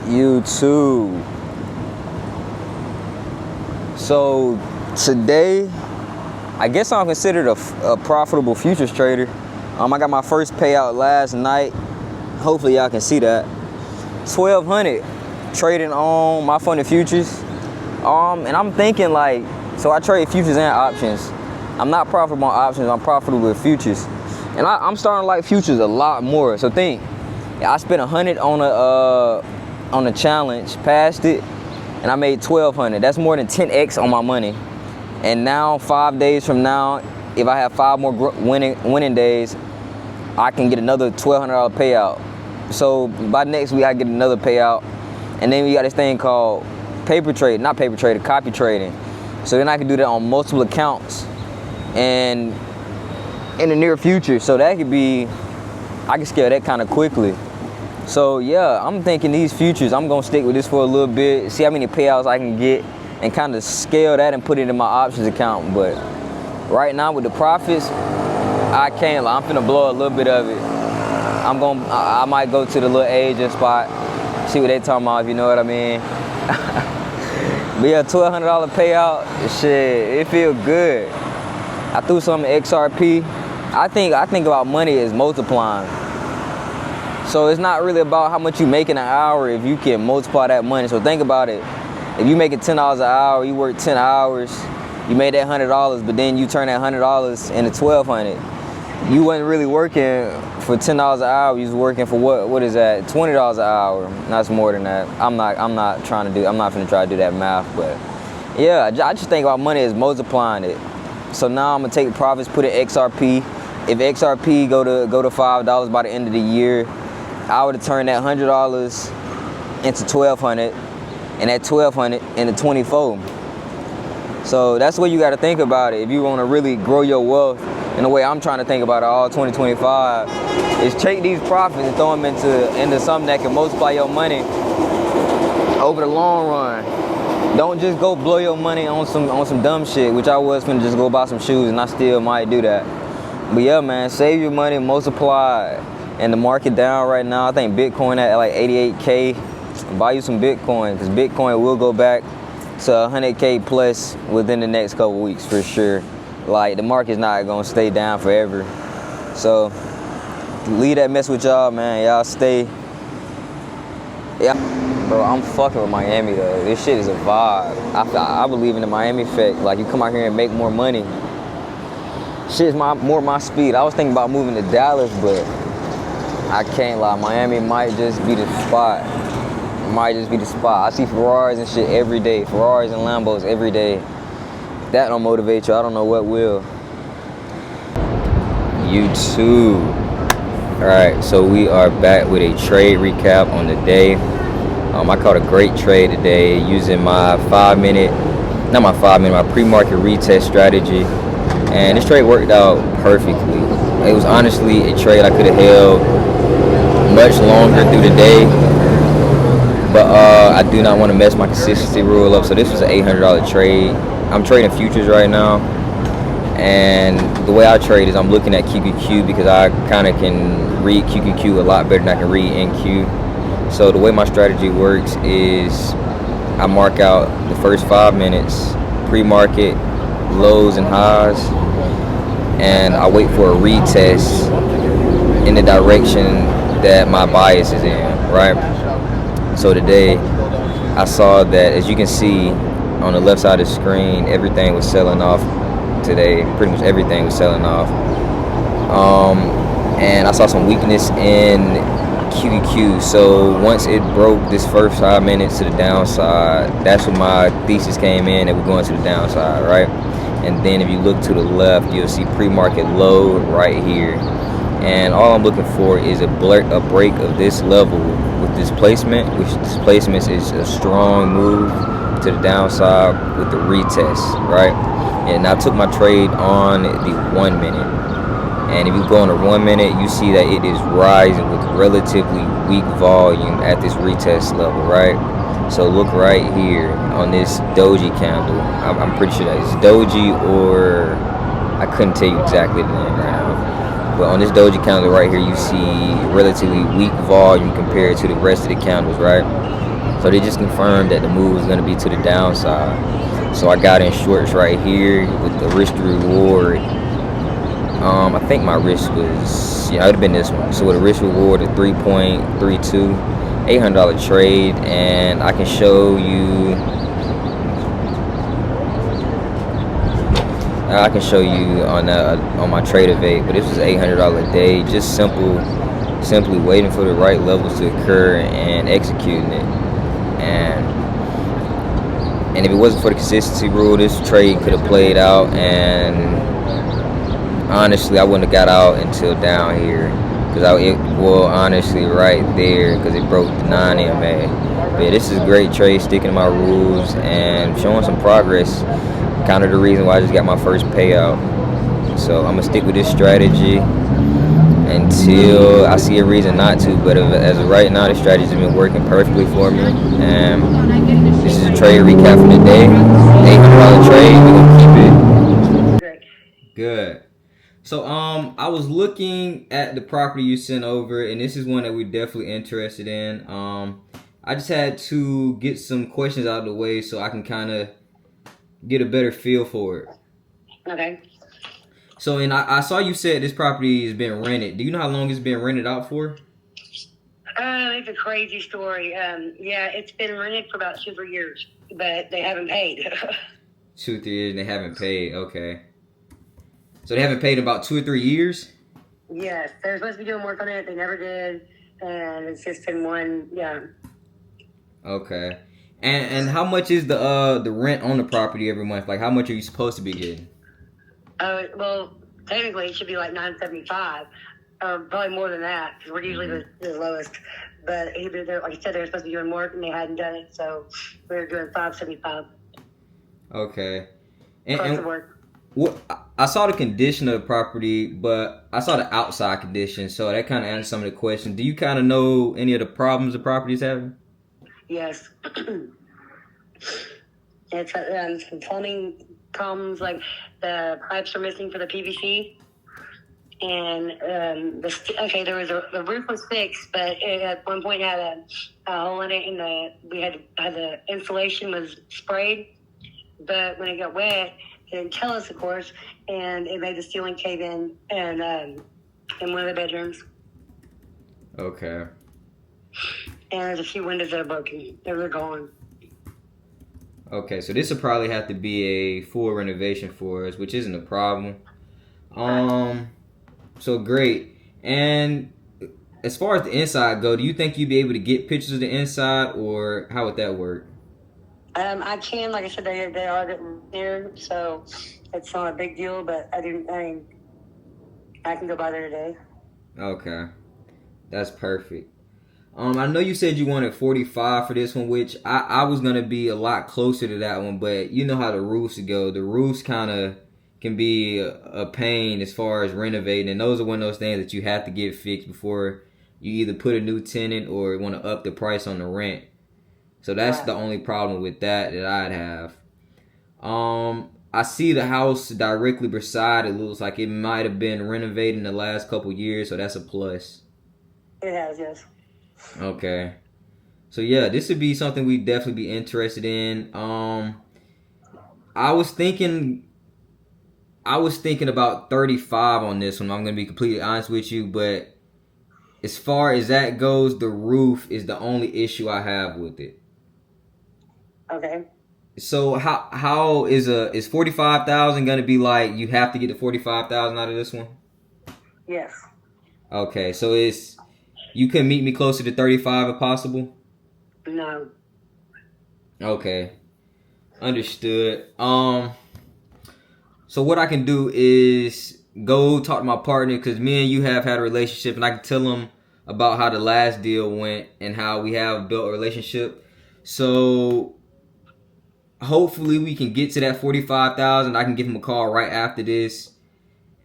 YouTube. So today, I guess I'm considered a profitable futures trader. I got my first payout last night. Hopefully y'all can see that. 1,200 trading on my funded futures. And I'm thinking like, so I trade futures and options. I'm not profitable on options, I'm profitable with futures. And I'm starting to like futures a lot more. So think, I spent 100 on a challenge, passed it, and I made 1,200. That's more than 10x on my money. And now 5 days from now, if I have 5 more winning days, I can get another $1,200 payout. So by next week I get another payout. And then we got this thing called copy trading. So then I can do that on multiple accounts and in the near future. So that could be, I can scale that kind of quickly. So yeah, I'm thinking these futures, I'm gonna stick with this for a little bit, see how many payouts I can get and kind of scale that and put it in my options account. But right now with the profits, I can't lie, I'm finna blow a little bit of it. I might go to the little agent spot, see what they talking about, if you know what I mean. But yeah, $1,200 payout, shit, it feel good. I threw some XRP. I think about money as multiplying. So it's not really about how much you make in an hour if you can multiply that money. So think about it. If you making $10 an hour, you work 10 hours, you made that $100, but then you turn that $100 into $1,200. You wasn't really working for $10 an hour. You was working for what is that? $20 an hour. That's more than that. I'm not gonna try to do that math, but yeah, I just think about money as multiplying it. So now I'm gonna take the profits, put it in XRP. If XRP go to $5 by the end of the year, I would have turned that $100 into $1,200, and that $1,200 into 24. So that's the way you got to think about it. If you want to really grow your wealth, and the way I'm trying to think about it all 2025 is take these profits and throw them into something that can multiply your money over the long run. Don't just go blow your money on some dumb shit, which I was finna just go buy some shoes, and I still might do that. But yeah, man, save your money, multiply it. And the market down right now, I think Bitcoin at like 88K. Buy you some Bitcoin, because Bitcoin will go back to 100K plus within the next couple weeks for sure. Like, the market's not gonna stay down forever. So leave that mess with y'all, man. Y'all stay. Yeah, bro, I'm fucking with Miami though. This shit is a vibe. I believe in the Miami effect. Like, you come out here and make more money. Shit's more my speed. I was thinking about moving to Dallas, but I can't lie. Miami might just be the spot. I see Ferraris and shit every day. Ferraris and Lambos every day. If that don't motivate you, I don't know what will. YouTube. Alright, so we are back with a trade recap on the day. I caught a great trade today using my my pre-market retest strategy. And this trade worked out perfectly. It was honestly a trade I could have held much longer through the day. But I do not want to mess my consistency rule up. So this was an $800 trade. I'm trading futures right now. And the way I trade is I'm looking at QQQ because I kind of can read QQQ a lot better than I can read NQ. So the way my strategy works is I mark out the first 5 minutes, pre-market, lows and highs, and I wait for a retest in the direction that my bias is in, right? So today I saw that, as you can see on the left side of the screen, everything was selling off today. Pretty much everything was selling off. And I saw some weakness in QQQ. So once it broke this first 5 minutes to the downside, that's when my thesis came in that we're going to the downside, right? And then if you look to the left, you'll see pre-market low right here. And all I'm looking for is a break of this level with displacement, which displacement is a strong move to the downside with the retest, right? And I took my trade on the 1 minute. And if you go on the 1 minute, you see that it is rising with relatively weak volume at this retest level, right? So look right here on this doji candle. I'm pretty sure that is doji, or I couldn't tell you exactly the name right now. But on this doji candle right here, you see relatively weak volume compared to the rest of the candles, right? So they just confirmed that the move was gonna be to the downside. So I got in shorts right here with the risk to reward. I think my risk was, yeah, it would have been this one. So with a risk reward of 3.32, $800 trade, and I can show you. I can show you on my Tradeovate, but this was $800 a day, just simply waiting for the right levels to occur and executing it. And if it wasn't for the consistency rule, this trade could have played out, and honestly, I wouldn't have got out until down here, honestly, right there, because it broke the 9 EMA. But yeah, this is a great trade, sticking to my rules and showing some progress. Kind of the reason why I just got my first payout. So I'm gonna stick with this strategy until I see a reason not to. But as of right now, the strategy has been working perfectly for me. And this is a trade recap for the day. $800 trade. We're gonna keep it. Good. So I was looking at the property you sent over, and this is one that we're definitely interested in. I just had to get some questions out of the way so I can kind of get a better feel for it. Okay. So, and I saw you said this property has been rented. Do you know how long it's been rented out for? It's a crazy story. Yeah, it's been rented for about 2 or 3 years, but they haven't paid. 2 or 3 years and they haven't paid. Okay. So they haven't paid about 2 or 3 years? Yes, they're supposed to be doing work on it. They never did, and it's just been one. Yeah. Okay. And how much is the rent on the property every month? Like, how much are you supposed to be getting? Well, technically it should be like $975, probably more than that, because we're usually the lowest. But like I said, they're supposed to be doing work and they hadn't done it, so we were doing $575. Okay. Plus the work. What I saw the condition of the property, but I saw the outside condition, so that kind of answers some of the questions. Do you kind of know any of the problems the property is having? Yes. It's some plumbing problems, like the pipes are missing for the PVC. And the roof was fixed, but it at one point had a hole in it, and the insulation was sprayed. But when it got wet, it didn't tell us, of course, and it made the ceiling cave in, and in one of the bedrooms. Okay. And there's a few windows that are broken. They're gone. Okay, so this will probably have to be a full renovation for us, which isn't a problem. So great. And as far as the inside go, do you think you'd be able to get pictures of the inside, or how would that work? I can, like I said, they are there, so it's not a big deal. But I can go by there today. Okay, that's perfect. I know you said you wanted 45 for this one, which I was gonna be a lot closer to that one, but you know how the roofs go. The roofs kind of can be a pain as far as renovating, and those are one of those things that you have to get fixed before you either put a new tenant or want to up the price on the rent. So that's the only problem with that I'd have. I see the house directly beside it looks like it might have been renovated in the last couple years, so that's a plus. It has, yes. Okay. So yeah, this would be something we'd definitely be interested in. I was thinking about 35 on this one. I'm gonna be completely honest with you, but as far as that goes, the roof is the only issue I have with it. Okay. So how is 45,000 gonna be like? You have to get the 45,000 out of this one. Yes. Okay, so you can meet me closer to 35 if possible. No. Okay, understood. So what I can do is go talk to my partner, because me and you have had a relationship, and I can tell him about how the last deal went and how we have built a relationship. So hopefully we can get to that 45,000. I can give him a call right after this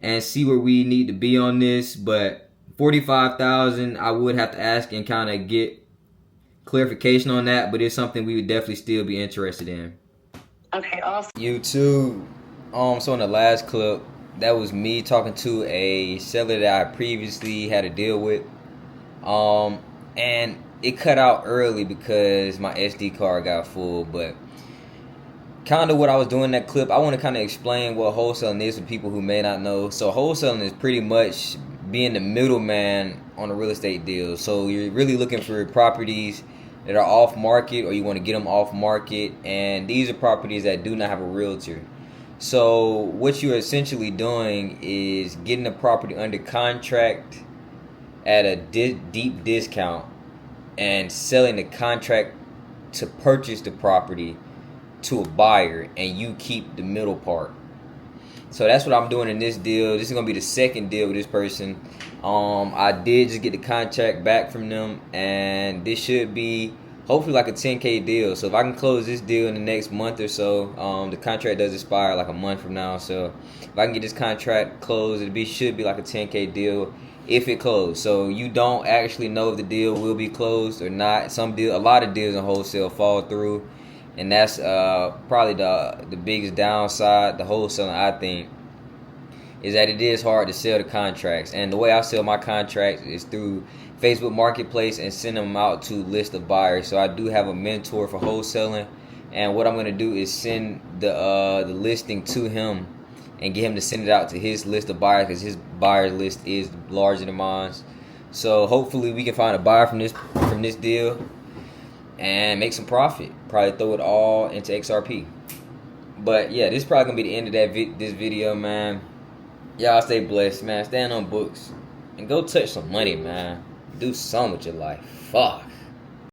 and see where we need to be on this. But 45,000, I would have to ask and kind of get clarification on that. But it's something we would definitely still be interested in. Okay, awesome. YouTube. So in the last clip, that was me talking to a seller that I previously had a deal with. And it cut out early because my SD card got full. But kind of what I was doing in that clip, I want to kind of explain what wholesaling is for people who may not know. So wholesaling is pretty much being the middleman on a real estate deal. So you're really looking for properties that are off market, or you want to get them off market, and these are properties that do not have a realtor. So what you're essentially doing is getting the property under contract at a deep discount and selling the contract to purchase the property to a buyer, and you keep the middle part. So that's what I'm doing in this deal. This is gonna be the second deal with this person. I did just get the contract back from them, and this should be hopefully like a 10K deal. So if I can close this deal in the next month or so, the contract does expire like a month from now. So if I can get this contract closed, should be like a 10K deal if it closed. So you don't actually know if the deal will be closed or not. A lot of deals in wholesale fall through, and that's probably the biggest downside to wholesaling, I think, is that it is hard to sell the contracts. And the way I sell my contracts is through Facebook Marketplace and send them out to list of buyers. So I do have a mentor for wholesaling, and what I'm going to do is send the listing to him and get him to send it out to his list of buyers, because his buyer list is larger than mine. So hopefully we can find a buyer from this deal and make some profit. Probably throw it all into XRP. But yeah, this is probably gonna be the end of this video, man. Y'all stay blessed, man. Stand on books and go touch some money, man. Do something with your life. Fuck.